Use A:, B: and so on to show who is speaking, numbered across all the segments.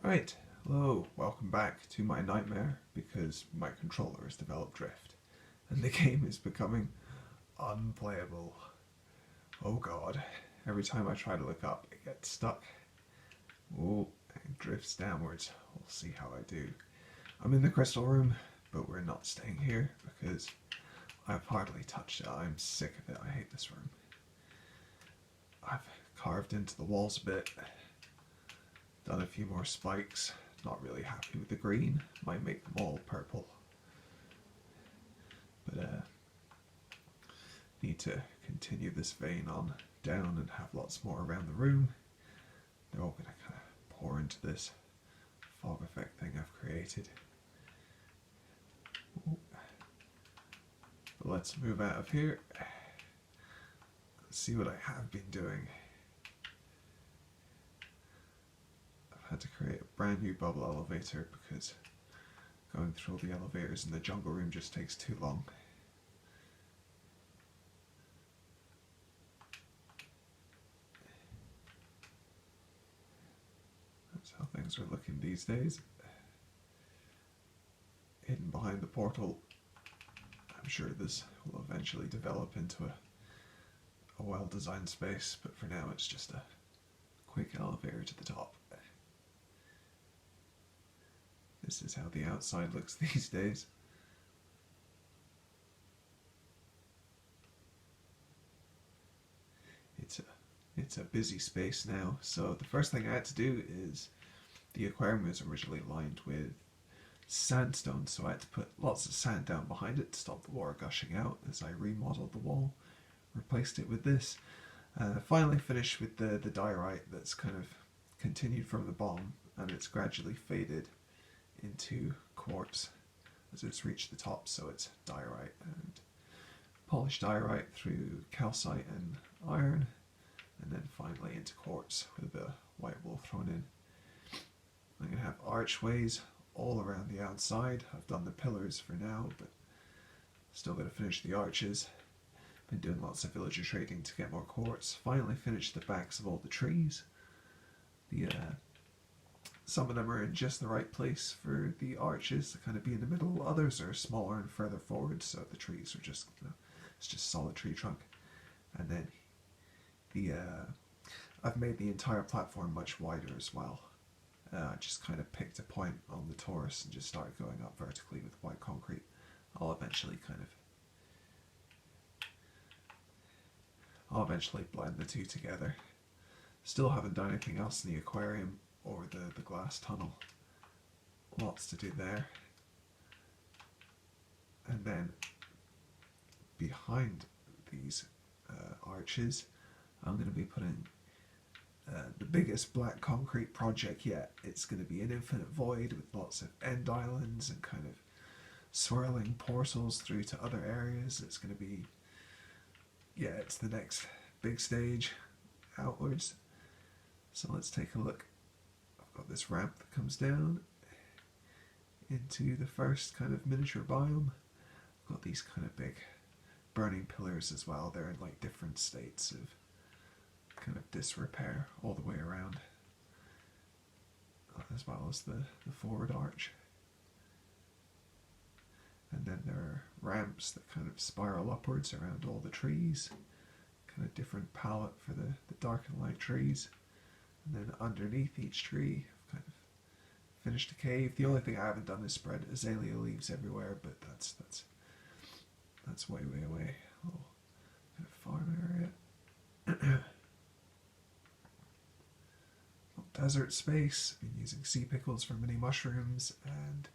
A: Right, hello, welcome back to my nightmare because my controller has developed drift and the game is becoming unplayable. Oh god, every time I try to look up it gets stuck. Oh, it drifts downwards. We'll see how I do. I'm in the crystal room, but we're not staying here because I've hardly touched it. I'm sick of it. I hate this room. I've carved into the walls a bit, done a few more spikes. Not really happy with the green. Might make them all purple. But need to continue this vein on down and have lots more around the room. They're all going to kind of pour into this fog effect thing I've created. Ooh. But let's move out of here. Let's see what I have been doing. Had to create a brand new bubble elevator because going through all the elevators in the jungle room just takes too long. That's how things are looking these days. Hidden behind the portal. I'm sure this will eventually develop into a well-designed space, but for now it's just a quick elevator to the top. This is how the outside looks these days. It's a busy space now, so the first thing I had to do is the aquarium was originally lined with sandstone, so I had to put lots of sand down behind it to stop the water gushing out as I remodeled the wall, replaced it with this. Finally finished with the diorite that's kind of continued from the bottom, and it's gradually faded into quartz as it's reached the top, so it's diorite and polished diorite through calcite and iron, and then finally into quartz with a bit of white wool thrown in. I'm going to have archways all around the outside. I've done the pillars for now, but still got to finish the arches. Been doing lots of villager trading to get more quartz. Finally finished the backs of all the trees. Some of them are in just the right place for the arches to kind of be in the middle. Others are smaller and further forward, so the trees are just, it's just solid tree trunk. And then I've made the entire platform much wider as well. I just kind of picked a point on the torus and just started going up vertically with white concrete. I'll eventually blend the two together. Still haven't done anything else in the aquarium or the glass tunnel. Lots to do there. And then behind these arches, I'm going to be putting the biggest black concrete project yet. It's going to be an infinite void with lots of end islands and kind of swirling portals through to other areas. It's going to be, yeah, it's the next big stage outwards. So let's take a look. I've got this ramp that comes down into the first kind of miniature biome. I've got these kind of big burning pillars as well. They're in like different states of kind of disrepair all the way around, as well as the forward arch. And then there are ramps that kind of spiral upwards around all the trees, kind of different palette for the dark and light trees. And then underneath each tree, I've kind of finished a cave. The only thing I haven't done is spread azalea leaves everywhere, but that's way away. A little kind of farm area. Desert space. I've been using sea pickles for mini mushrooms, and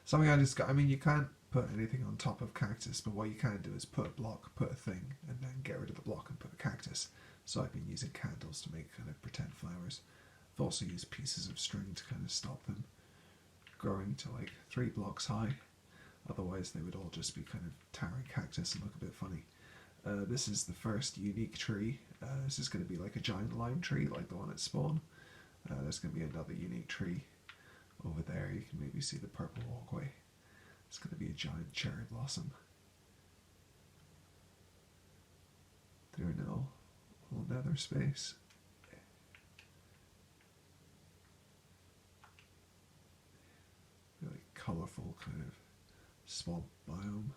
A: something I just got. I mean, you can't put anything on top of cactus, but what you can do is put a block, put a thing, and then get rid of the block and put a cactus. So I've been using candles to make kind of pretend flowers. I've also used pieces of string to kind of stop them growing to like 3 blocks high. Otherwise they would all just be kind of towering cactus and look a bit funny. This is the first unique tree. This is going to be like a giant lime tree like the one at spawn. There's going to be another unique tree over there. You can maybe see the purple walkway. It's going to be a giant cherry blossom. Through a little nether space. colourful kind of swamp biome.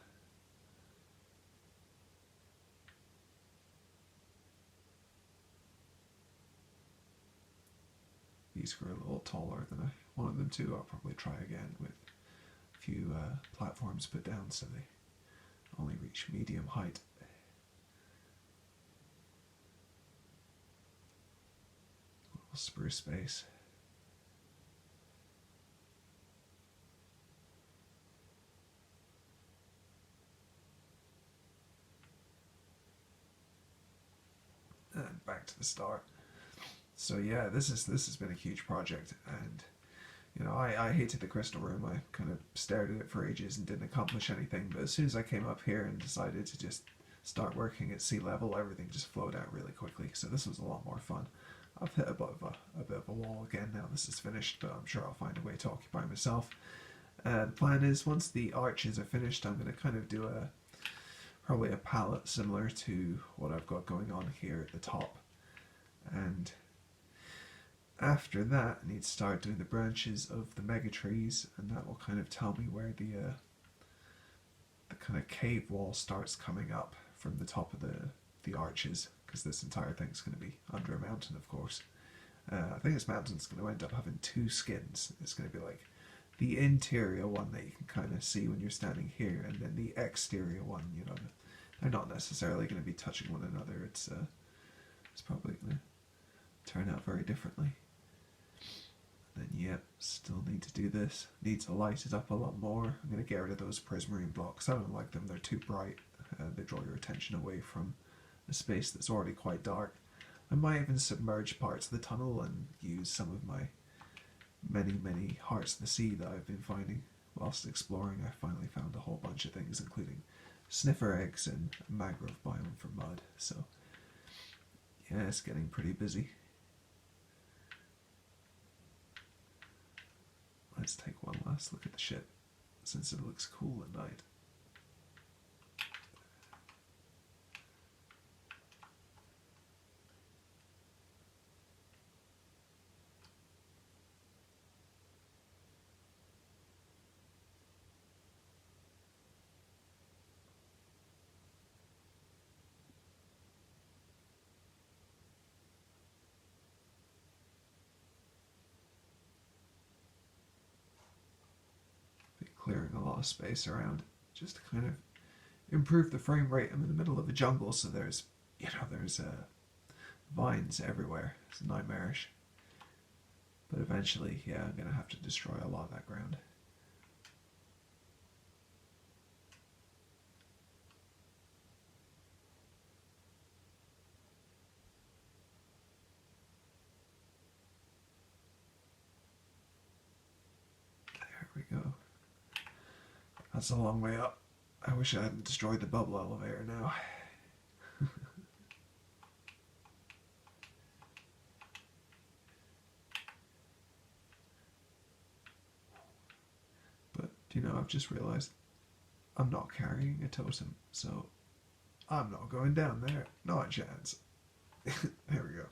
A: These grew a little taller than I wanted them to. I'll probably try again with a few platforms put down so they only reach medium height. Little spruce space. And back to the start. So yeah, this has been a huge project, and you know, I hated the crystal room. I kind of stared at it for ages and didn't accomplish anything. But as soon as I came up here and decided to just start working at sea level, everything just flowed out really quickly. So this was a lot more fun. I've hit a bit of a wall again now this is finished, but I'm sure I'll find a way to occupy myself. The plan is once the arches are finished, I'm going to kind of do probably a palette similar to what I've got going on here at the top. And after that, I need to start doing the branches of the mega trees, and that will kind of tell me where the kind of cave wall starts coming up from the top of the arches, because this entire thing's going to be under a mountain, of course. I think this mountain's going to end up having two skins. It's going to be like the interior one that you can kind of see when you're standing here, and then the exterior one, you know, they're not necessarily going to be touching one another. It's probably going to turn out very differently. Then yep, still need to do this. Need to light it up a lot more. I'm going to get rid of those prismarine blocks. I don't like them, they're too bright. They draw your attention away from a space that's already quite dark. I might even submerge parts of the tunnel and use some of my many hearts of the sea that I've been finding whilst exploring. I finally found a whole bunch of things, including sniffer eggs and a mangrove biome for mud. So yeah, it's getting pretty busy. Let's take one last look at the ship, since it looks cool at night. Clearing a lot of space around just to kind of improve the frame rate. I'm in the middle of a jungle, so there's vines everywhere. It's nightmarish. But eventually, yeah, I'm going to have to destroy a lot of that ground. There we go. That's a long way up. I wish I hadn't destroyed the bubble elevator now. But, you know, I've just realised I'm not carrying a totem, so I'm not going down there. Not a chance. There we go.